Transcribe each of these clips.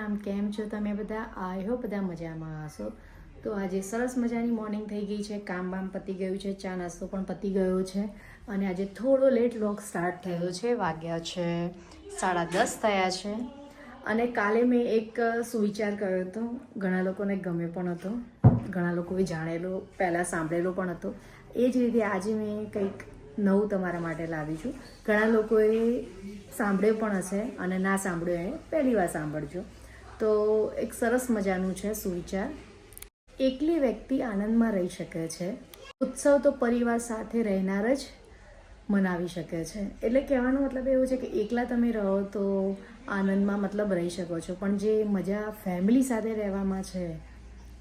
રામ. કેમ છો તમે બધા? આઈ હોપ બધા મજામાં હશો. તો આજે સરસ મજાની મોર્નિંગ થઈ ગઈ છે, કામ બામ પતી ગયું છે, ચા નાસ્તો પણ પતી ગયો છે અને આજે થોડો લેટ વ્લોગ સ્ટાર્ટ થયો છે. વાગ્યા છે 10:30 થયા છે અને કાલે મેં એક સુવિચાર કર્યો હતો, ઘણા લોકોને ગમે પણ હતો, ઘણા લોકોએ જાણેલો, પહેલાં સાંભળેલો પણ હતો. એ જ રીતે આજે મેં કંઈક નવું તમારા માટે લાવી છું. ઘણા લોકોએ સાંભળ્યું પણ હશે અને ના સાંભળ્યું એ પહેલી વાર સાંભળજો. તો એક સરસ મજાનું છે સુવિચાર. એકલી વ્યક્તિ આનંદમાં રહી શકે છે, ઉત્સવ તો પરિવાર સાથે રહેનાર જ મનાવી શકે છે. એટલે કહેવાનો મતલબ એવું છે કે એકલા તમે રહો તો આનંદમાં મતલબ રહી શકો છો, પણ જે મજા ફેમિલી સાથે રહેવામાં છે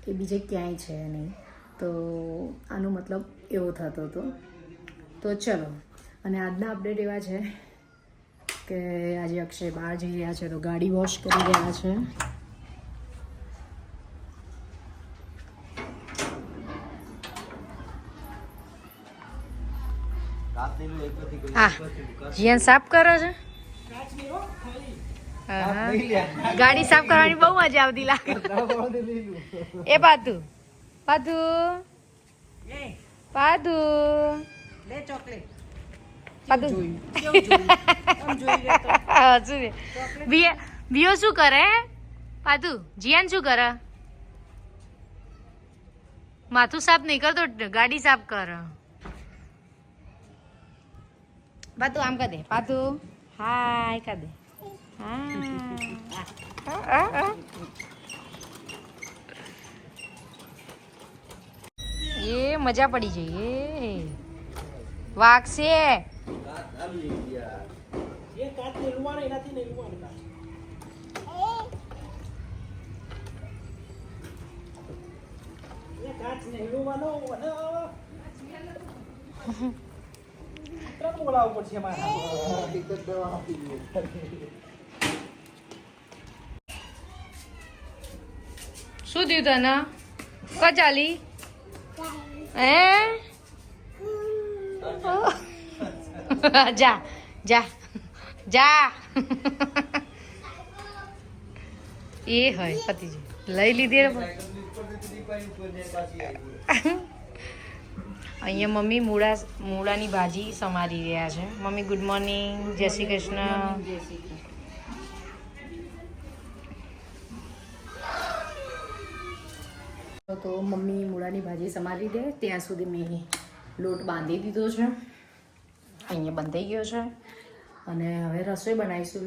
એ બીજે ક્યાંય છે નહીં. તો આનો મતલબ એવો થતો હતો. તો ચલો, અને આજના અપડેટ એવા છે કે આજે અક્ષય બહાર જઈ રહ્યા છે તો ગાડી વોશ કરી રહ્યા છે. જીયાન સાફ કરો છે. ગાડી સાફ કરવાની બહુ મજા આવતી લાગે. એ પાતુ પાતુ પાતુ લે ચોકલેટ પાતુ વિયો શું કરે? પાતુ જીયાન શું કરે? માથું સાફ નહીં કરતો, ગાડી સાફ કર. પાતુ આમ કર દે. પાતુ હાય કર દે. એ મજા પડી જઈ. વાગશે શું થયું તને? ચાલી જા જા જા. એ હોય પતિજી લઈ લીધી. અહીંયા મમ્મી મૂળાની ભાજી સમારી રહ્યા છે. મમ્મી ગુડ મોર્નિંગ, જય શ્રી કૃષ્ણ. તો મમ્મી મૂળાની ભાજી સમારી દે ત્યાં સુધી મેં લોટ બાંધી દીધો છે. અહીંયા બંધાઈ ગયો છે અને હવે રસોઈ બનાવીશું.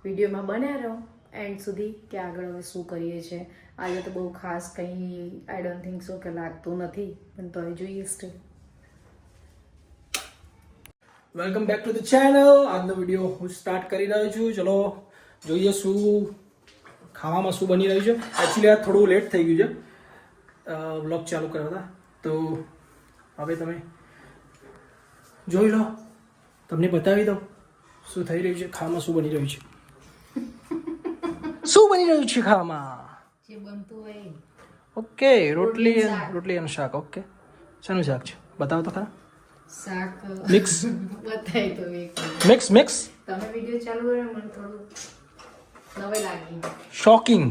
વિડીયોમાં બન્યા રહો એન્ડ સુધી કે આગળ હવે શું કરીએ છીએ. આજે તો બહુ ખાસ કંઈ આઈ ડોન્ટ થિંક સો કે લાગતું નથી, પણ તો હવે જોઈએ steel. Welcome back to the channel. આજનો વિડીયો હું સ્ટાર્ટ કરી રહ્યો છું. ચલો જોઈએ શું ખાવામાં શું બની રહ્યું છે. એકચ્યુઅલી આ થોડું લેટ થઈ ગયું છે વ્લોગ ચાલુ કર્યા હતા, તો હવે તમે જોઈ લો, તમને બતાવી દઉં શું થઈ રહ્યું છે, ખાવામાં શું બની રહ્યું છે. શું બની રહ્યું છે ખાવામાં? જે બનતું હોય. ઓકે, રોટલી અને શાક. ઓકે, શાનું શાક છે બતાવો તો ખરા. શાક મિક્સ બતાવી તો મિક્સ તમે વિડીયો ચાલુ કર્યો મને થોડું નવાઈ લાગી. શોકિંગ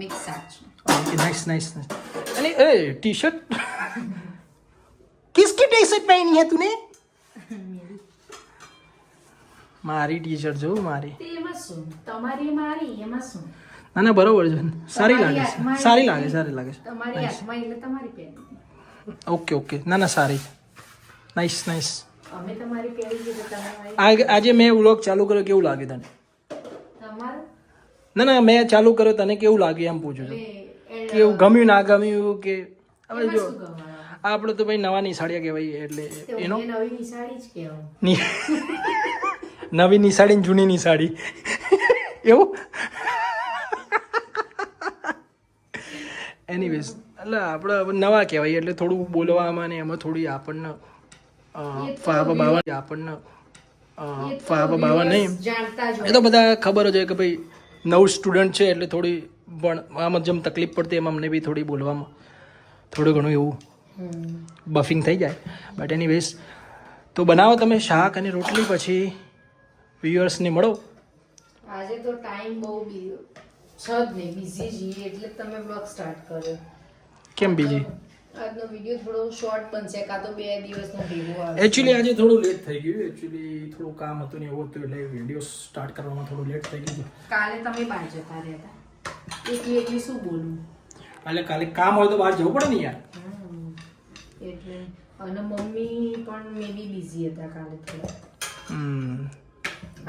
મિક્સ શાક છે. Okay nice. अरे ए टी शर्ट किसकी टी शर्ट पहनी है तूने? મારી ટી શર્ટ જો મારી. એમાં શું તમારી મારી એમાં શું? ના બરોબર છે, સારી લાગે છે. તમારી હાથમાં એટલે તમારી પહેરી. ઓકે ના સારી. નાઇસ. અમે તમારી પહેરી છે તો તમારી. આજે મેં વ્લોગ ચાલુ કર્યો, કેવું લાગે તને? તમારું ના મેં ચાલુ કર્યો, તને કેવું લાગે એમ પૂછું છું. કેવું ગમ્યું ના ગમ્યું કે હવે જો આપણે તો ભાઈ નવા નિશાળિયા કહેવાય એટલે એનો નવી નિશાળી જ કહેવાય. નવી નિશાળી જૂની નિશાળી એવું. એનીવેઝ એટલે આપણે નવા કહેવાય એટલે થોડું બોલવામાં ને એમાં થોડી આપણને ફાવા નહીં. એ તો બધા ખબર જ હોય કે ભાઈ નવું સ્ટુડન્ટ છે એટલે થોડી આમાં જેમ તકલીફ પડતી એમ અમને બી થોડી બોલવામાં થોડું ઘણું એવું બફિંગ થઈ જાય. બટ એનીવેઝ તો બનાવો તમે શાક અને રોટલી, પછી વ્યુઅર્સને મળો. આજે તો ટાઈમ બહુ છ જ નહીં બિઝી છીએ એટલે તમે બ્લોગ સ્ટાર્ટ કર્યો. કેમ બીજી? આજનો વિડીયો થોડો શોર્ટ બનશે કાં તો 2 દિવસનો ભેગો આવે. એકચ્યુઅલી આજે થોડું લેટ થઈ ગયું. એકચ્યુઅલી થોડું કામ હતું ને એવું હતું એટલે વિડીયો સ્ટાર્ટ કરવામાં થોડું લેટ થઈ ગયું. કાલે તમે બહાર જતા રહેતા એકલી શું બોલું એટલે કાલે કામ હોય તો બહાર જવું પડે ને યાર. એટલે અને મમ્મી પણ મે બી બિઝી હતા કાલે થોડા.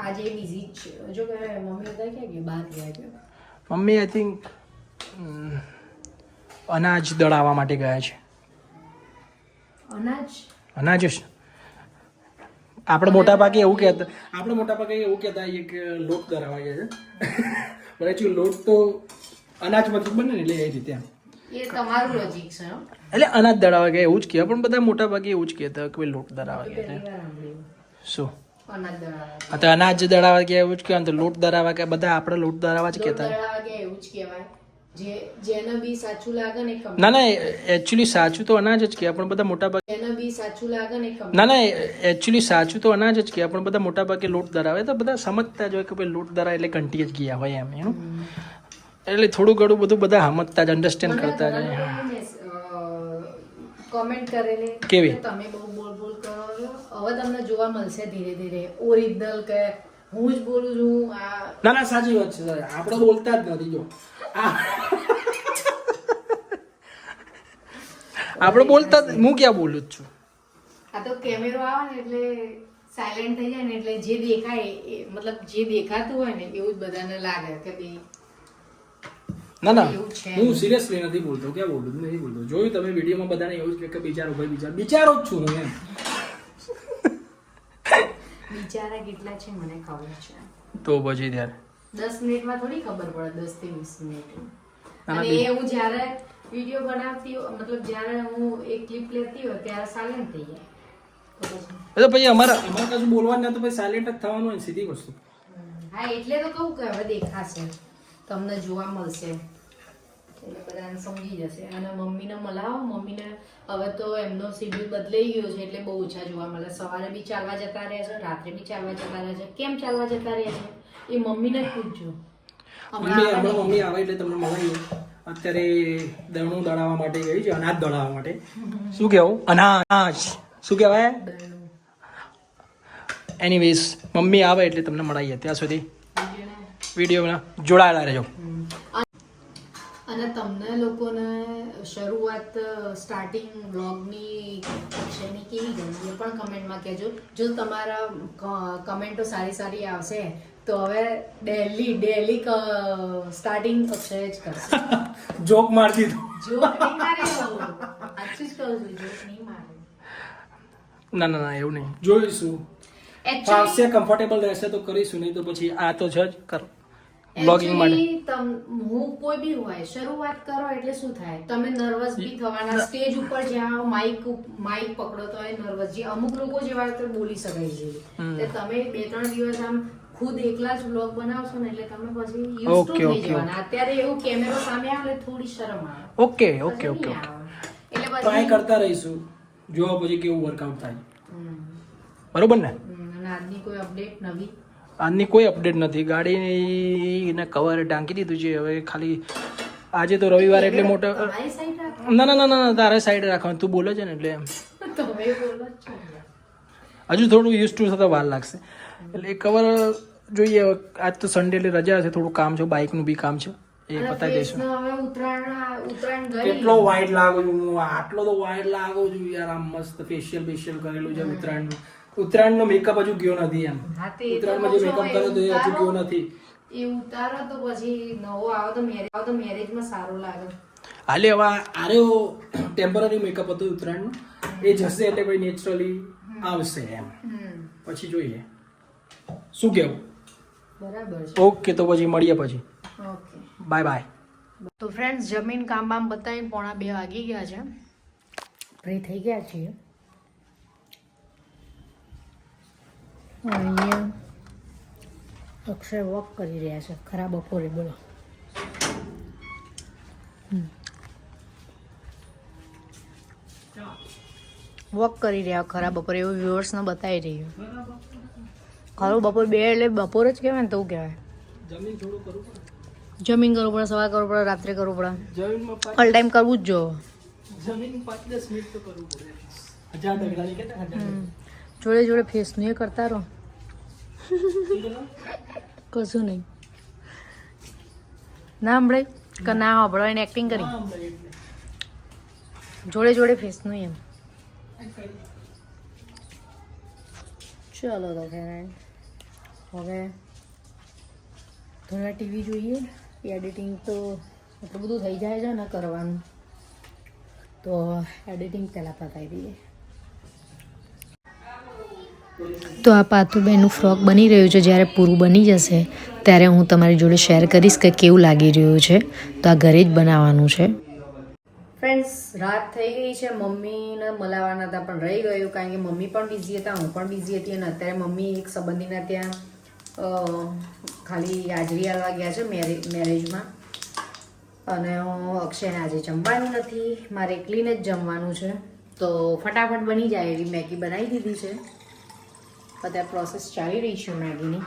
આજે બિઝી જ છે. જો કે મમ્મી હતા ક્યાં ગયા? બહાર ગયા કે મમ્મી આઈ થિંક અનાજ દળાવવા માટે ગયા છે. અનાજ જ આપણે મોટા ભાગે એવું કહેતા કે લોટ દળાવવા ગયા છે. પણ એકચ્યુઅલી લોટ તો અનાજમાંથી બને ને એટલે એ રીતે એમ. એ તમારું લોજિક છે. એટલે અનાજ દળાવવા ગયા એવું જ કહે પણ બધા મોટા ભાગે એવું જ કહેતા કે ભાઈ લોટ દળાવવા ગયા છે. શું અનાજ દળાવવા હા તો અનાજ દળાવવા ગયા એવું જ કહેવાય તો લોટ દળાવવા ગયા બધા આપણે લોટ દળાવવા જ કહેતા. દળાવવા ગયા એવું જ કહેવાય. જેને બી સાચું લાગે ને ના એકચ્યુઅલી સાચું તો અનાજ જ કહેવાય પણ બધા મોટા ભાગે જેને બી સાચું લાગે ને ના એકચ્યુઅલી સાચું તો અનાજ જ કહેવાય પણ બધા મોટા ભાગે લોટ દળાવે તો બધા સમજતા જ હોય કે ભાઈ લોટ દળાવે એટલે કંટી જ ગયા હોય એમ એનું એટલે થોડું ઘણું બધું બધા સમજતા જ અન્ડરસ્ટેન્ડ કરતા જ કોમેન્ટ કરેલી કેવી તમે બહુ બોલ કરો છો. હવે તમને જોવા મળશે ધીરે ધીરે ઓરિજિનલ કે હું જ બોલું છું. ના સાચી વાત છે આપણે બોલતા જ નથી. જો આપણે બોલતા હું ક્યાં બોલું જ છું. આ તો કેમેરો આવે ને એટલે સાયલેન્ટ થઈ જાય ને એટલે જે દેખાય મતલબ જે દેખાતું હોય ને એવું જ બધાને લાગે કે ભાઈ ના હું સિરિયસલી નથી બોલતો. ક્યાં બોલું નથી બોલતો. જોયું તમે વિડીયોમાં બધાને એવું જ કે બિચારો ભાઈ બિચારો જ છું હું એમ. બિચારા કેટલા છે મને ખબર છે. તો પછી ત્યારે 10 મિનિટમાં થોડી ખબર પડે 10 થી 20 મિનિટ. અને એ હું જ્યારે વિડીયો બનાવતી મતલબ જ્યારે હું એક ક્લિપ લેતી હોય ત્યારે સાયલેન્ટ થઈ જાય. તો પછી અમારે કશું બોલવાનું ના તો પછી સાયલેન્ટ જ થવાનું હોય સીધી વસ્તુ. હા એટલે તો કહું કે હવે દેખાશે તમને જોવા મળશે એટલે બધાને સમજી જશે. અને મમ્મીને મલાવો. મમ્મીને હવે તો એમનો શેડ્યુલ બદલાઈ ગયો છે એટલે બહુ ઓછા જોવા મળે. સવારે બી ચાલવા જતા રહે છે રાત્રે બી ચાલવા જતા રહે છે. કેમ ચાલવા જતા રહે છે એ મમ્મીને જ પૂછજો. મમ્મી આવે એટલે તમને મળાવીએ. અત્યારે દળણું દળાવવા માટે ગઈ છે અનાજ દળાવવા માટે. શું કેવું? અનાજ શું કહેવાય? એનીવેઝ મમ્મી આવે એટલે તમને મળાવીએ. ત્યાં સુધી વિડીયોમાં જોડાયેલા રહેજો. અને તમને લોકોને શરૂઆત સ્ટાર્ટિંગ વ્લોગની અક્ષયની કેવી ગમી એ પણ કમેન્ટમાં કહેજો. જો તમારા કમેન્ટો સારી આવશે તો હવે ડેલી સ્ટાર્ટિંગ અક્ષય જ કરશે. જોક મારતી તો જોક નહીં મારે સાચું જ કહું છું. જોક નહીં મારે. ના એવું નહીં. જોઈશું ફાવશે કમ્ફર્ટેબલ રહેશે તો કરીશું નહીં તો પછી આ તો છે જ કર બ્લોગિંગ માટે. હું કોઈ બી હોય શરૂઆત કરો એટલે શું થાય તમે નર્વસ બી થવાના. સ્ટેજ ઉપર જાઓ માઇક પકડો તો એ નર્વસ જે અમુક લોકો જેવા તો બોલી શકાય છે એટલે તમે 2-3 દિવસ આમ ખુદ એકલા જ બ્લોગ બનાવશો ને એટલે તમે પછી યુઝ ટુ થઈ જવાના. અત્યારે એવું કેમેરો સામે આવે થોડી શરમ આવે. ઓકે એટલે ટ્રાય કરતા રહીશું જો પછી કેવું વર્કઆઉટ થાય. બરોબર ને? અને આજની કોઈ અપડેટ નવી? આજની કોઈ અપડેટ નથી. ગાડીને કવર ઢાંકી દીધું છે. હવે ખાલી આજે તો રવિવાર એટલે મોટો ના તારે સાઈડ રાખવાનું. તું બોલે છે ને એટલે એમ હજુ થોડું યુઝ ટુ થતા વાર લાગશે. એટલે કવર જોઈએ. આજ તો સન્ડે એટલે રજા છે. થોડું કામ છે બાઇકનું બી કામ છે એ પતાવી દઈશું. કેટલો વાઇટ લાગુ છું હું. આટલો તો વાઇટ લાગુ છું યાર. આમ મસ્ત ફેશિયલ કરેલું છે ઉત્તરાયણનો મેકઅપ હજુ ગયો નથી એમ. ઉત્તરાયણમાં જે મેકઅપ કર્યો તો એ હજુ ગયો નથી. એ ઉતારો તો પછી નવો આવો તો મેરેજમાં સારો લાગે. હાલે હવે આર્યો ટેમ્પરરી મેકઅપ હતો ઉત્તરાયણનો એ જશે એટલે ભાઈ નેચરલી આવશે એમ. પછી જોઈએ શું કેવું. બરાબર છે. ઓકે તો પછી મળીએ પછી. Okay bye. તો ફ્રેન્ડ્સ જમીન કામ બતાવીને 1:45 વાગી ગયા છે. ફ્રી થઈ ગયા છીએ. અહીંયા અક્ષય વોક કરી રહ્યા છે ખરા બપોરે. બોલો વોક કરી રહ્યા ખરા બપોરે એવું વ્યુઅર્સને બતાવી રહ્યું. ખરું બપોર 2 એટલે બપોર જ કહેવાય ને તો કહેવાય. જમીન થોડું કરું જમીન કરવું પડે, સવાર કરવું પડે, રાત્રે કરવું પડે, જમીનમાં ઓલ ટાઈમ કરવું જ જો. જમીન 5-10 મિનિટ તો કરવું પડે. 1000 ડગલાની કેટલા 1000 જોડે જોડે ફેસનું એ કરતા રહો, કશું નહીં. ના હમણાં કે ના હમણાં એને એક્ટિંગ કરી, જોડે જોડે ફેસનું એમ. ચલો તો ફ્રેન્ડ, હવે થોડા ટીવી જોઈએ. એડિટિંગ તો એટલું બધું થઈ જાય છે ને કરવાનું, તો એડિટિંગ પહેલાં પતાવી દઈએ. તો આ પાથુબેનનું ફ્રોક બની રહ્યું છે. જ્યારે પૂરું બની જશે ત્યારે હું તમારી જોડે શેર કરીશ કે કેવું લાગી રહ્યું છે. તો આ ઘરે જ બનાવવાનું છે. ફ્રેન્ડ્સ, રાત થઈ ગઈ છે. મમ્મીને મળવાના હતા પણ રહી ગયું, કારણ કે મમ્મી પણ બિઝી હતા, હું પણ બિઝી હતી. અને અત્યારે મમ્મી એક સંબંધીના ત્યાં ખાલી હાજરી આવવા ગયા છે મેરેજમાં. અને અક્ષયને આજે જમવાનું નથી, મારે એકલીને જ જમવાનું છે. તો ફટાફટ બની જાય એવી મેગી બનાવી દીધી છે. અત્યારે પ્રોસેસ ચાલી રહી છે મેગીની.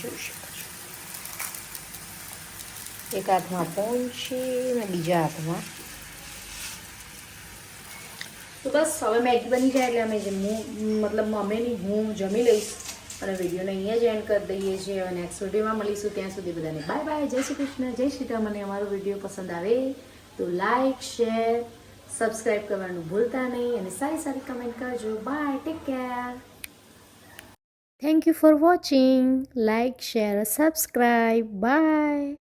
જોઈ શકો છો, એક હાથમાં ફોન છે અને બીજા હાથમાં. તો બસ હવે મેગી બની જાય એટલે અમે મતલબ અમે નહીં, હું જમી લઈશ અને વિડીયોને અહીંયા જ એન્ડ કરી દઈએ છીએ. અને નેક્સ્ટ વિડીયોમાં મળીશું. ત્યાં સુધી બધાને બાય બાય, જય શ્રી કૃષ્ણ, જય શ્રી રામ. અને અમારો વિડીયો પસંદ આવે તો લાઈક, શેર, સબસ્ક્રાઈબ કરવાનું ભૂલતા નહીં. અને સારી સારી કમેન્ટ કરજો. Bye, take care. Thank you for watching. Like, share, subscribe. Bye.